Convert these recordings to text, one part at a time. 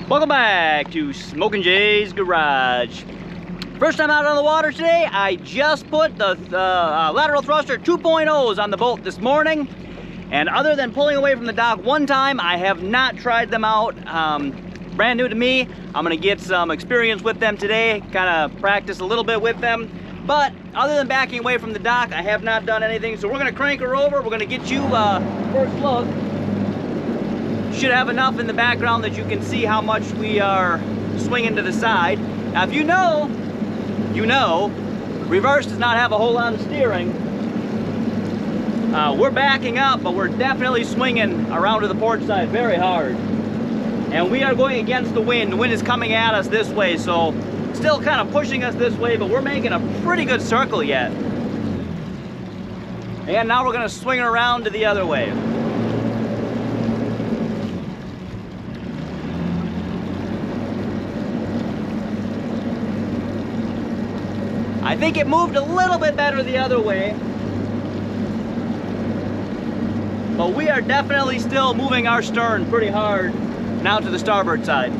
Welcome back to Smok'n Jay's Garage. First time out on the water today. I just put the Lateral Thruster 2.0s on the boat this morning. And other than pulling away from the dock one time, I have not tried them out. Brand new to me. I'm gonna get some experience with them today, kind of practice a little bit with them. But other than backing away from the dock, I have not done anything. So we're gonna crank her over. We're gonna get you first look. Should have enough in the background that you can see how much we are swinging to the side. Now, if you know, reverse does not have a whole lot of steering. We're backing up, but we're definitely swinging around to the port side very hard. And we are going against the wind. The wind is coming at us this way, so still kind of pushing us this way, but we're making a pretty good circle yet. And now we're gonna swing around to the other way. I think it moved a little bit better the other way. But we are definitely still moving our stern pretty hard now to the starboard side.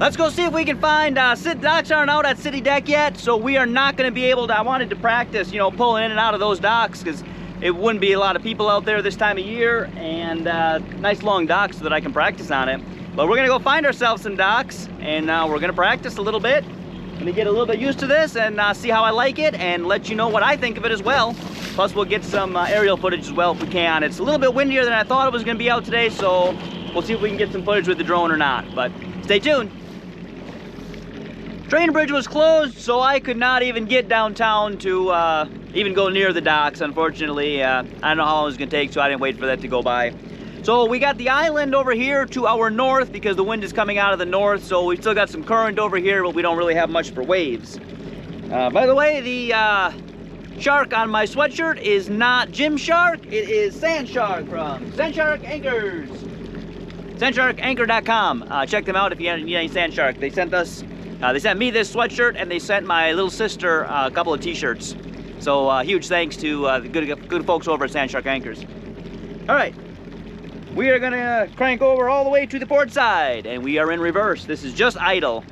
Let's go see if we can find, docks aren't out at City Deck yet, so we are not gonna be able to, I wanted to practice, you know, pulling in and out of those docks because it wouldn't be a lot of people out there this time of year, and nice long docks so that I can practice on it. But we're gonna go find ourselves some docks, and we're gonna practice a little bit. Gonna get a little bit used to this and see how I like it and let you know what I think of it as well. Plus we'll get some aerial footage as well if we can. It's a little bit windier than I thought it was gonna be out today, so we'll see if we can get some footage with the drone or not, but stay tuned. Train bridge was closed, so I could not even get downtown to even go near the docks, unfortunately. I don't know how long it was gonna take, so I didn't wait for that to go by. So we got the island over here to our north because the wind is coming out of the north, so we still got some current over here, but we don't really have much for waves. By the way, the shark on my sweatshirt is not Jim Shark, it is Sand Shark from Sand Shark Anchors. SandSharkAnchor.com. Check them out if you need any Sand Shark. They sent me this sweatshirt, and they sent my little sister a couple of t-shirts. So huge thanks to the good folks over at Sand Shark Anchors. All right. We are gonna crank over all the way to the port side, and we are in reverse. This is just idle.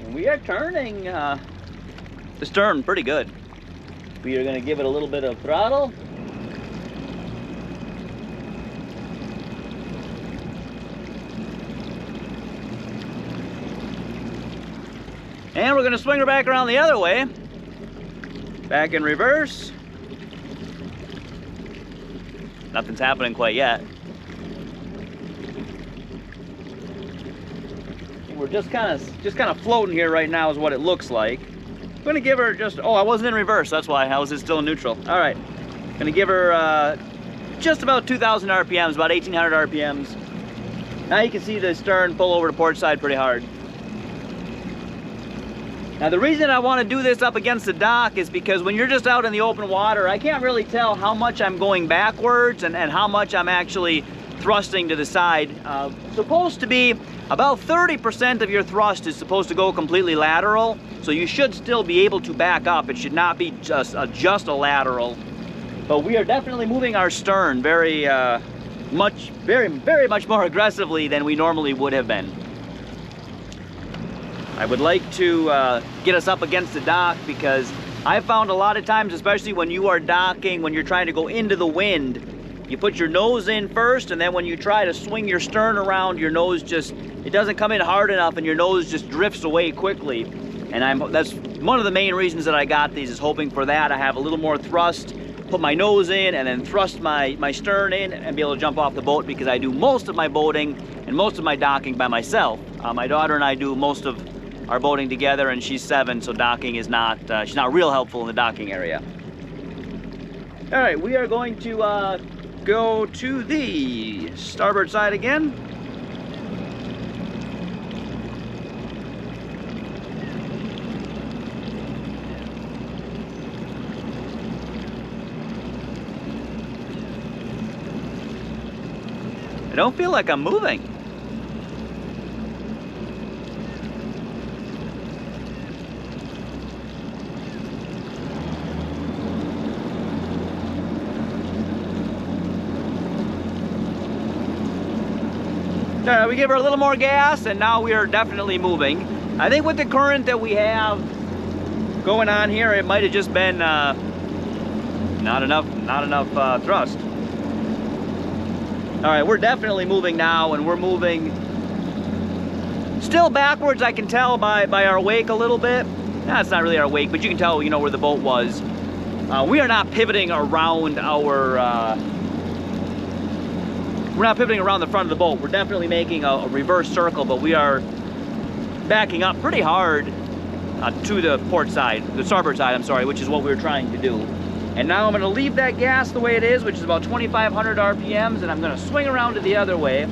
And we are turning the stern pretty good. We are gonna give it a little bit of throttle. And we're gonna swing her back around the other way. Back in reverse. Nothing's happening quite yet. We're just kind of floating here right now is what it looks like. I'm gonna give her just, oh, I wasn't in reverse, that's why. I was still in neutral. All right, gonna give her just about 2,000 RPMs, about 1,800 RPMs. Now you can see the stern pull over to port side pretty hard. Now the reason I want to do this up against the dock is because when you're just out in the open water, I can't really tell how much I'm going backwards and how much I'm actually thrusting to the side. Supposed to be about 30% of your thrust is supposed to go completely lateral, so you should still be able to back up. It should not be just a lateral. But we are definitely moving our stern very much more aggressively than we normally would have been. I would like to get us up against the dock because I've found a lot of times, especially when you are docking, when you're trying to go into the wind, you put your nose in first, and then when you try to swing your stern around, your nose it doesn't come in hard enough, and your nose just drifts away quickly. And that's one of the main reasons that I got these, is hoping for that. I have a little more thrust, put my nose in, and then thrust my stern in and be able to jump off the boat, because I do most of my boating and most of my docking by myself. My daughter and I do most of our boating together, and she's 7, so docking is not, she's not real helpful in the docking area. All right, we are going to go to the starboard side again. I don't feel like I'm moving. We give her a little more gas, and now we are definitely moving. I think with the current that we have going on here, it might have just been not enough thrust. All right, we're definitely moving now, and we're moving still backwards. I can tell by our wake a little bit. No, it's not really our wake, but you can tell, you know, where the boat was. We are not pivoting around our. We're not pivoting around the front of the boat. We're definitely making a reverse circle, but we are backing up pretty hard to the port side, the starboard side, I'm sorry, which is what we were trying to do. And now I'm gonna leave that gas the way it is, which is about 2,500 RPMs, and I'm gonna swing around to the other way,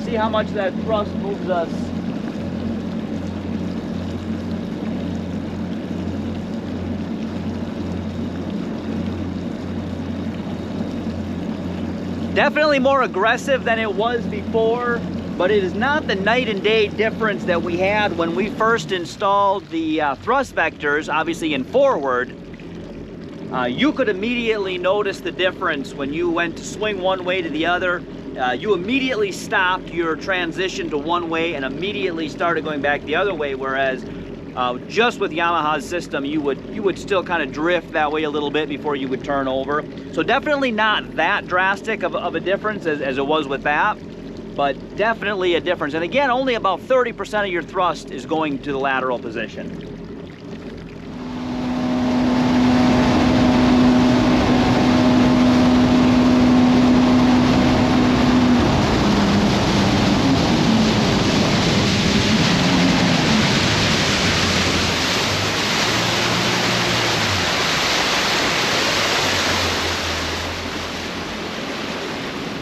see how much that thrust moves us. Definitely more aggressive than it was before, but it is not the night and day difference that we had when we first installed the thrust vectors, obviously in forward. You could immediately notice the difference when you went to swing one way to the other. You immediately stopped your transition to one way and immediately started going back the other way, whereas just with Yamaha's system, you would still kind of drift that way a little bit before you would turn over. So definitely not that drastic of a difference as it was with that, but definitely a difference. And again, only about 30% of your thrust is going to the lateral position.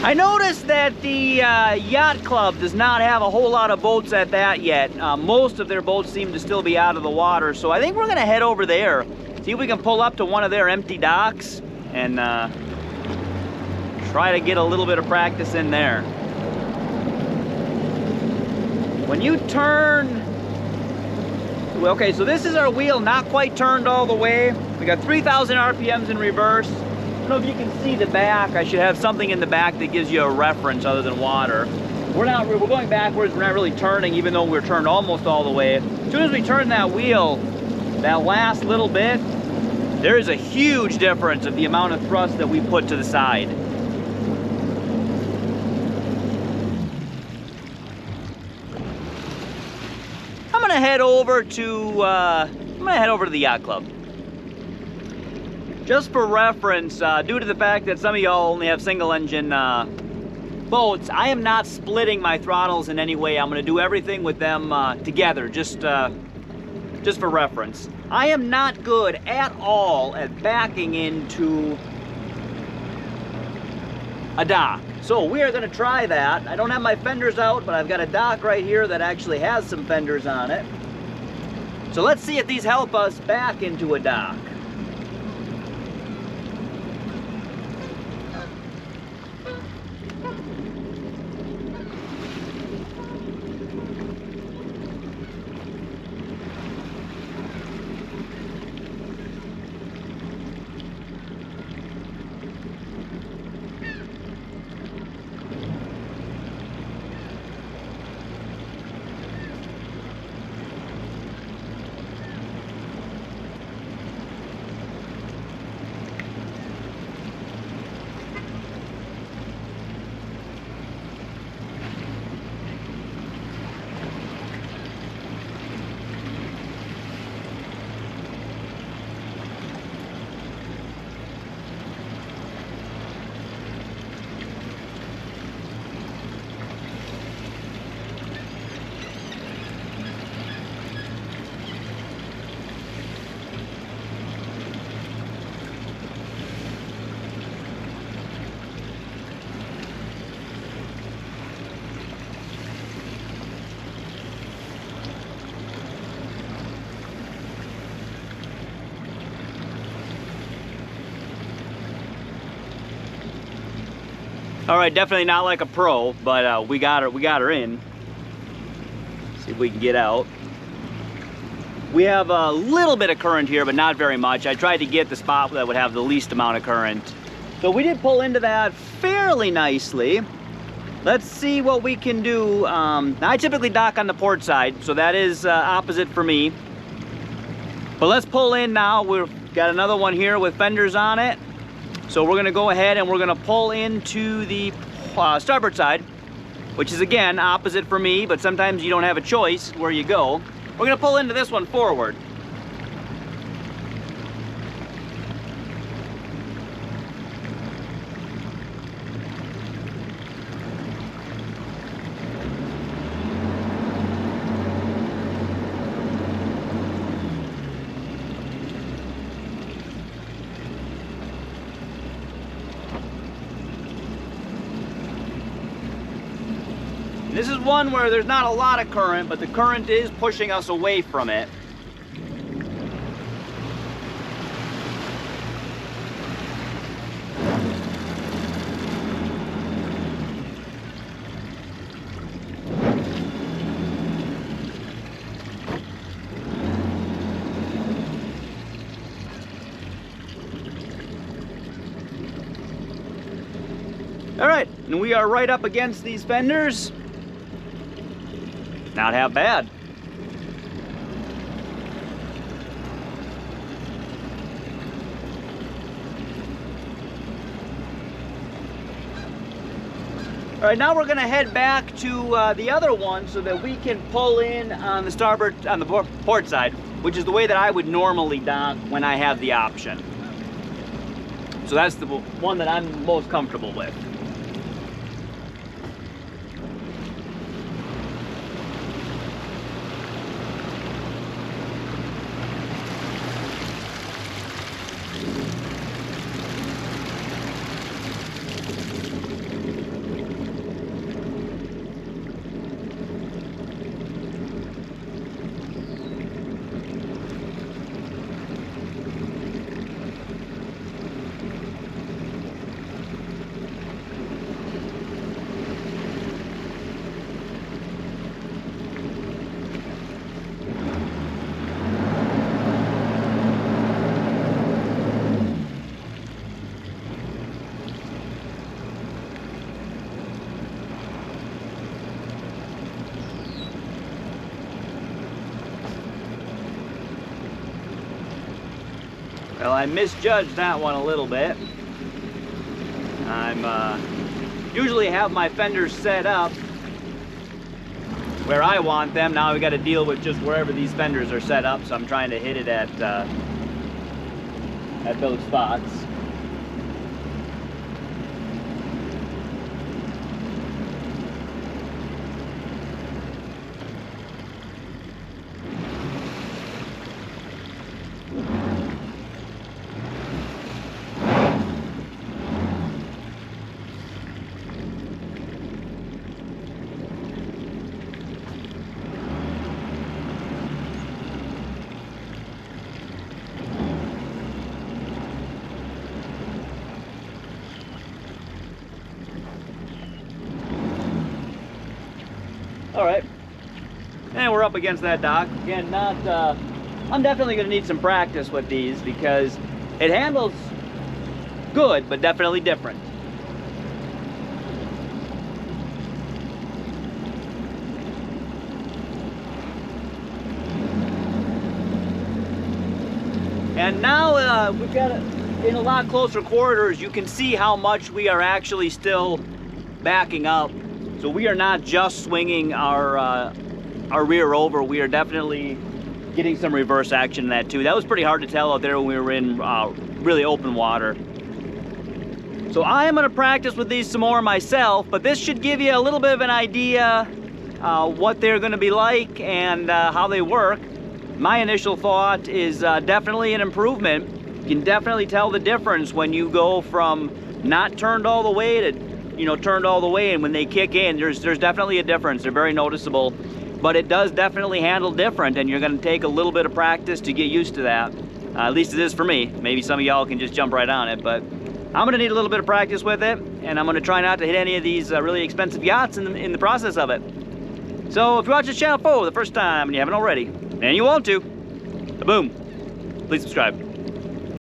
I noticed that the yacht club does not have a whole lot of boats at that yet. Most of their boats seem to still be out of the water, so I think we're gonna head over there, see if we can pull up to one of their empty docks and try to get a little bit of practice in there. When you turn, okay, so this is our wheel, not quite turned all the way. We got 3,000 RPMs in reverse. I don't know if you can see the back. I should have something in the back that gives you a reference other than water. We're going backwards. We're not really turning, even though we're turned almost all the way. As soon as we turn that wheel, that last little bit, there is a huge difference of the amount of thrust that we put to the side. I'm gonna head over to the yacht club. Just for reference, due to the fact that some of y'all only have single engine boats, I am not splitting my throttles in any way. I'm gonna do everything with them together, just for reference. I am not good at all at backing into a dock. So we are gonna try that. I don't have my fenders out, but I've got a dock right here that actually has some fenders on it. So let's see if these help us back into a dock. All right, definitely not like a pro, but we got her in. See if we can get out. We have a little bit of current here, but not very much. I tried to get the spot that would have the least amount of current. So we did pull into that fairly nicely. let's see what we can do. Now I typically dock on the port side, so that is opposite for me. But let's pull in now. We've got another one here with fenders on it. So we're gonna go ahead and we're gonna pull into the starboard side, which is again opposite for me, but sometimes you don't have a choice where you go. We're gonna pull into this one forward. This is one where there's not a lot of current, but the current is pushing us away from it. All right, and we are right up against these fenders. Not half bad. All right, now we're going to head back to the other one so that we can pull in on the starboard, on the port side, which is the way that I would normally dock when I have the option. So that's the one that I'm most comfortable with. Well, I misjudged that one a little bit. I'm usually have my fenders set up where I want them. Now we got to deal with just wherever these fenders are set up, so I'm trying to hit it at those spots. All right, and we're up against that dock. Again, I'm definitely gonna need some practice with these because it handles good, but definitely different. And now we've got it in a lot closer quarters. You can see how much we are actually still backing up. So we are not just swinging our rear over, we are definitely getting some reverse action in that too. That was pretty hard to tell out there when we were in really open water. So I am gonna practice with these some more myself, but this should give you a little bit of an idea what they're gonna be like and how they work. My initial thought is definitely an improvement. You can definitely tell the difference when you go from not turned all the way to turned all the way, and when they kick in, there's definitely a difference. They're very noticeable, but it does definitely handle different, and you're gonna take a little bit of practice to get used to that. At least it is for me. Maybe some of y'all can just jump right on it, but I'm gonna need a little bit of practice with it, and I'm gonna try not to hit any of these really expensive yachts in the process of it. So if you watch this channel for the first time and you haven't already, and you want to, boom, please subscribe.